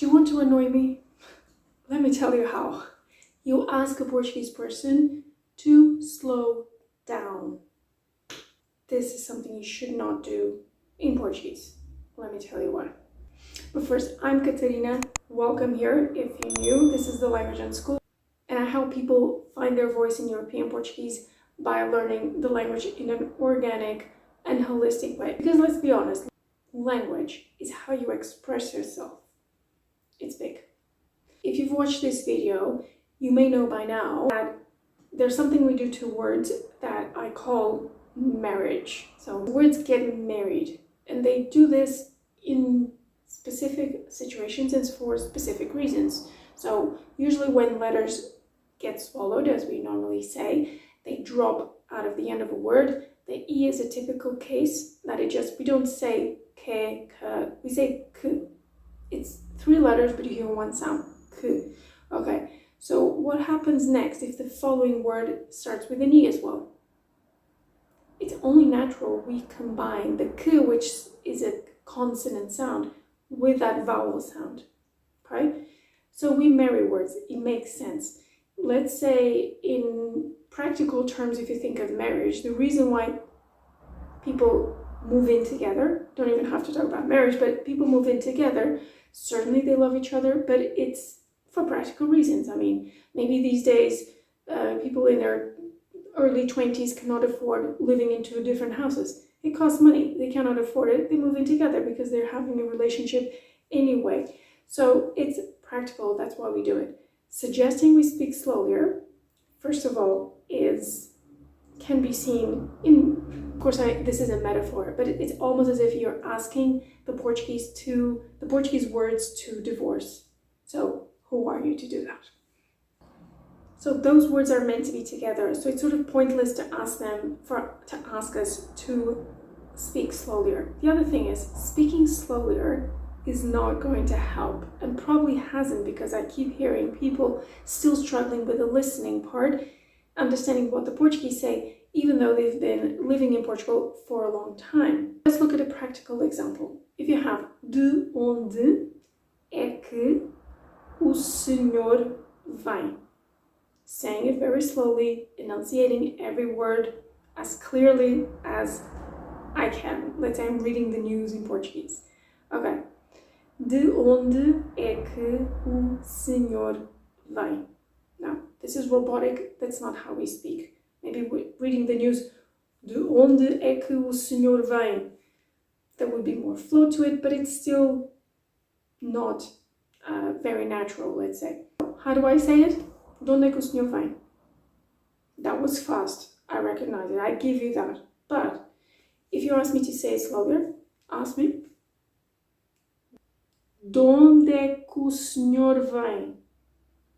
Do you want to annoy me? Let me tell you how. You ask a Portuguese person to slow down. This is something you should not do in Portuguese. Let me tell you why. But first, I'm Catarina. Welcome here. If you're new, this is the language Unschool, and I help people find their voice in European Portuguese by learning the language in an organic and holistic way. Because let's be honest, language is how you express yourself. It's big. If you've watched this video, you may know by now that there's something we do to words that I call marriage. So words get married, and they do this in specific situations and for specific reasons. So usually when letters get swallowed, as we normally say, they drop out of the end of a word. The E is a typical case that we don't say ke, k, we say k. It's 3 letters, but you hear one sound, k. Okay, so what happens next if the following word starts with an E as well? It's only natural we combine the k, which is a consonant sound, with that vowel sound, okay? So we marry words, it makes sense. Let's say in practical terms, if you think of marriage, the reason why people move in together, don't even have to talk about marriage, but people move in together, certainly they love each other, but it's for practical reasons. I mean, maybe these days people in their early 20s cannot afford living in 2 different houses. It costs money, they cannot afford it, they move in together because they're having a relationship anyway. So it's practical, that's why we do it. Suggesting we speak slower, first of all, can be seen in, of course, this is a metaphor, but it's almost as if you're asking the Portuguese words to divorce. So who are you to do that? So those words are meant to be together. So it's sort of pointless to ask us to speak slower. The other thing is, speaking slower is not going to help, and probably hasn't, because I keep hearing people still struggling with the listening part, understanding what the Portuguese say, even though they've been living in Portugal for a long time. Let's look at a practical example. If you have de onde é que o senhor vem? Saying it very slowly, enunciating every word as clearly as I can. Let's say I'm reading the news in Portuguese. Okay. De onde é que o senhor vem? Now, this is robotic, that's not how we speak. Maybe reading the news, de onde é que o senhor vem? There would be more flow to it, but it's still not very natural, let's say. How do I say it? De onde é que o senhor vem? That was fast, I recognize it, I give you that. But if you ask me to say it slower, ask me. De onde é que o senhor vem?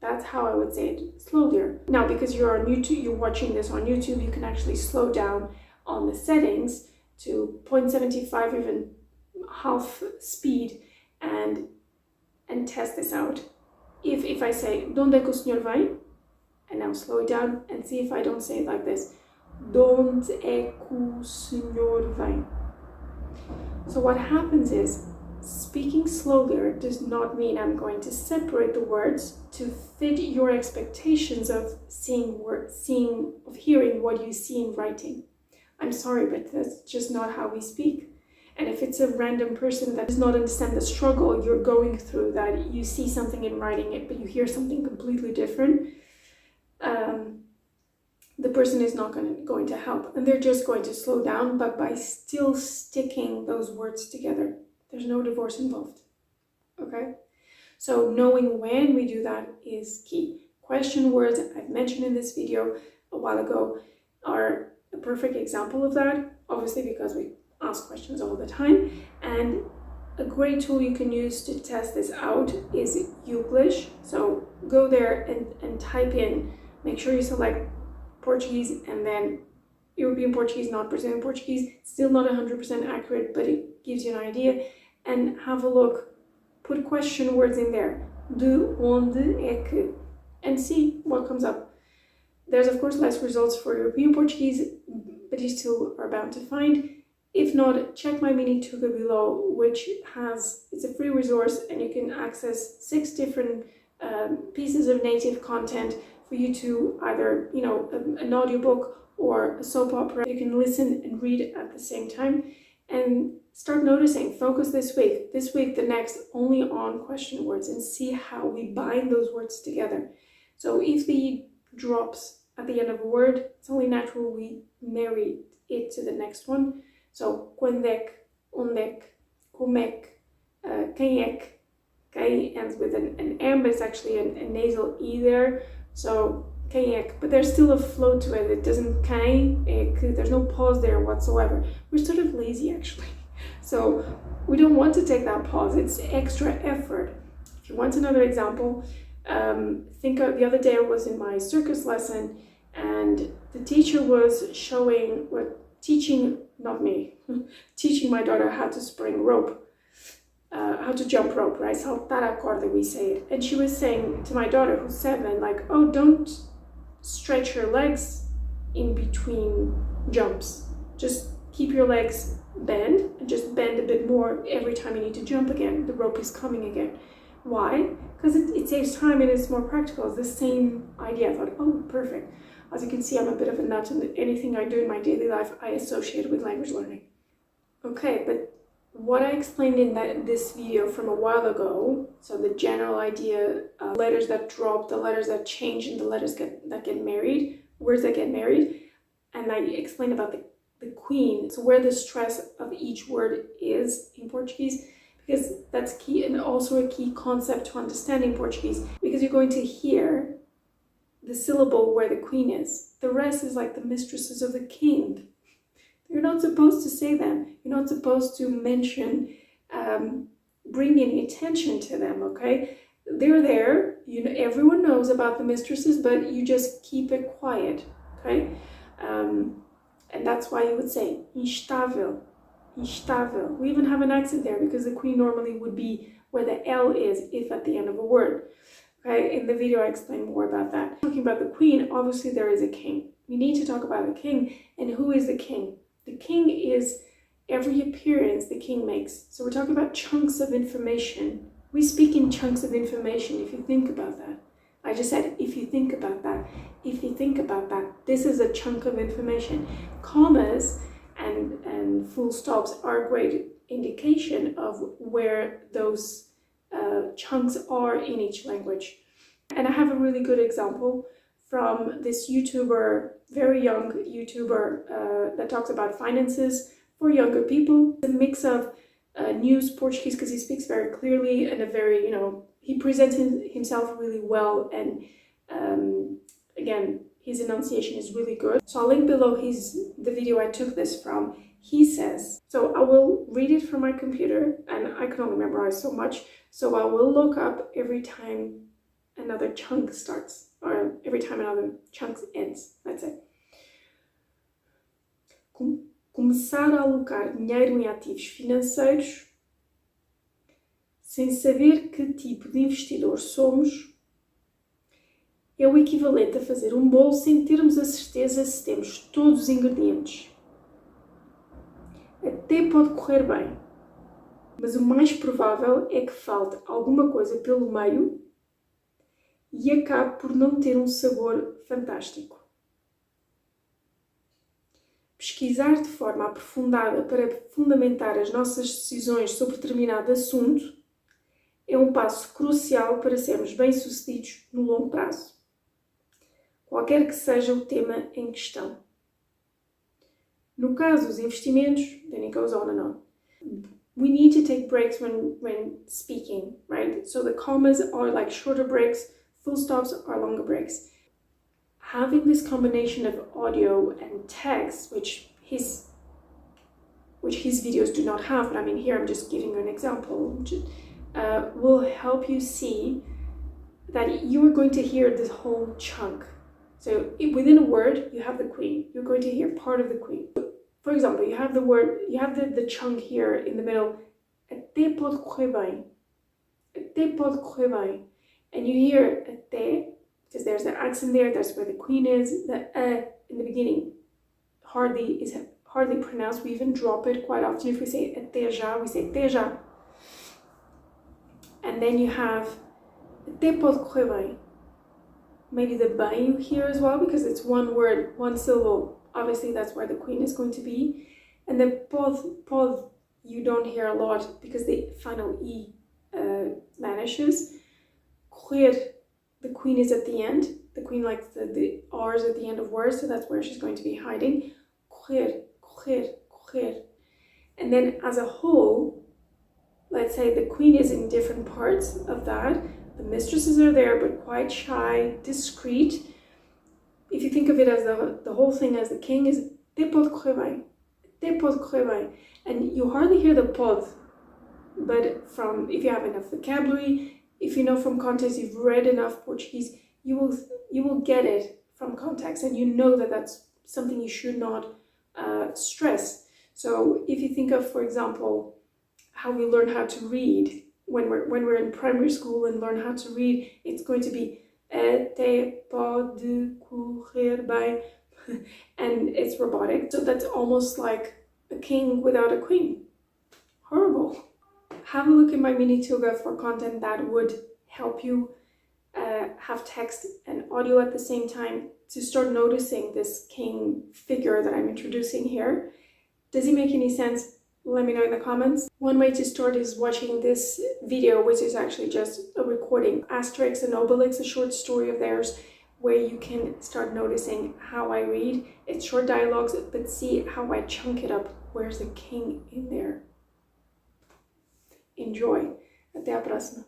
That's how I would say it, slower. Now, because you're on YouTube, you're watching this on YouTube, you can actually slow down on the settings to 0.75, even half speed, and test this out. If I say, de onde é que o senhor vem? And now slow it down and see if I don't say it like this. De onde é que o senhor vem? So what happens is, speaking slower does not mean I'm going to separate the words to fit your expectations of hearing what you see in writing. I'm sorry, but that's just not how we speak. And if it's a random person that does not understand the struggle you're going through, that you see something in writing it, but you hear something completely different, the person is not going to help. And they're just going to slow down, but by still sticking those words together. There's no divorce involved, okay? So knowing when we do that is key. Question words, I've mentioned in this video a while ago, are a perfect example of that, obviously because we ask questions all the time. And a great tool you can use to test this out is Youglish. So go there and type in, make sure you select Portuguese and then European Portuguese, not Brazilian Portuguese. Still not 100% accurate, but it gives you an idea. And have a look, put question words in there, de onde é que, and see what comes up. There's of course less results for European Portuguese, but you still are bound to find. If not, check my Mini-Tuga below, which it's a free resource, and you can access 6 different pieces of native content for you to either, an audiobook or a soap opera. You can listen and read at the same time, and start noticing. Focus this week, the next, only on question words, and see how we bind those words together. So if the E drops at the end of a word, it's only natural we marry it to the next one. So, quando é que, onde é que, como é que, quem é que. Quem ends with an M, but it's actually a nasal E there. So, quem é que, but there's still a flow to it. It doesn't quem é que, there's no pause there whatsoever. We're sort of lazy actually. So, we don't want to take that pause. It's extra effort. If you want another example, think of the other day I was in my circus lesson, and the teacher was teaching my daughter how to spring rope, how to jump rope, right? Saltar a corda, we say it. And she was saying to my daughter, who's 7, like, oh, don't stretch your legs in between jumps. Just keep your legs bent, and just bend a bit more every time you need to jump again. The rope is coming again. Why? Because it saves time and it's more practical. It's the same idea. I thought, oh, perfect. As you can see, I'm a bit of a nut, and anything I do in my daily life, I associate with language learning. Okay, but what I explained in this video from a while ago, so the general idea, letters that drop, the letters that change, and the letters that get married, words that get married, and I explained about the queen, so where the stress of each word is in Portuguese, because that's key, and also a key concept to understanding Portuguese, because you're going to hear the syllable where the queen is. The rest is like the mistresses of the king. You're not supposed to say them. You're not supposed to mention, bring any attention to them, okay? They're there. Everyone knows about the mistresses, but you just keep it quiet, okay? And that's why you would say instável, instável. We even have an accent there because the queen normally would be where the L is if at the end of a word. Okay, in the video I explain more about that. Talking about the queen, obviously there is a king. We need to talk about the king, and who is the king? The king is every appearance the king makes. So we're talking about chunks of information. We speak in chunks of information, if you think about that. I just said, if you think about that. If you think about that, this is a chunk of information. Commas and full stops are a great indication of where those chunks are in each language. And I have a really good example from this YouTuber, very young YouTuber that talks about finances for younger people. A mix of news Portuguese, because he speaks very clearly, and a very, he presents himself really well, and again, his enunciation is really good. So I'll link below the video I took this from. He says, so I will read it from my computer, and I can only memorize so much, so I will look up every time another chunk starts, or every time another chunk ends, let's say. Começar a alocar dinheiro em ativos financeiros sem saber que tipo de investidor somos é o equivalente a fazer um bolo sem termos a certeza se temos todos os ingredientes. Até pode correr bem, mas o mais provável é que falte alguma coisa pelo meio e acabe por não ter um sabor fantástico. Pesquisar de forma aprofundada para fundamentar as nossas decisões sobre determinado assunto é um passo crucial para sermos bem-sucedidos no longo prazo, qualquer que seja o tema em questão. No caso dos investimentos, then it goes on and on. We need to take breaks when speaking, right? So the commas are like shorter breaks, full stops are longer breaks. Having this combination of audio and text, which his videos do not have, but I mean here I'm just giving you an example, will help you see that you are going to hear this whole chunk. So within a word, you have the queen. You're going to hear part of the queen. For example, you have the word, you have the chunk here in the middle. Até pode correr bem. Até pode correr bem. And you hear até, because there's the accent there, that's where the queen is. The in the beginning hardly hardly pronounce. We even drop it quite often. If we say até já, we say até já. And then you have até pode correr bem. Maybe the bem you hear as well, because it's one word, one syllable. Obviously, that's where the queen is going to be. And the pod you don't hear a lot because the final E vanishes. Correr, the queen is at the end. The queen likes the R's at the end of words, so that's where she's going to be hiding. Correr, correr, correr. And then as a whole, let's say the queen is in different parts of that. The mistresses are there, but quite shy, discreet. If you think of it as the whole thing as the king is até pode correr bem, até pode correr bem. And you hardly hear the pod, but from, if you have enough vocabulary, if you know from context, you've read enough Portuguese, you will get it from context, and you know that that's something you should not stress. So if you think of, for example, how we learn how to read when we're in primary school and learn how to read, it's going to be até pode correr bem, and it's robotic. So that's almost like a king without a queen. Horrible. Have a look at my Mini-Tuga for content that would help you have text and audio at the same time to start noticing this king figure that I'm introducing here. Does it make any sense? Let me know in the comments. One way to start is watching this video, which is actually just a recording. Asterix and Obelix, a short story of theirs, where you can start noticing how I read. It's short dialogues, but see how I chunk it up. Where's the king in there? Enjoy. Até a próxima.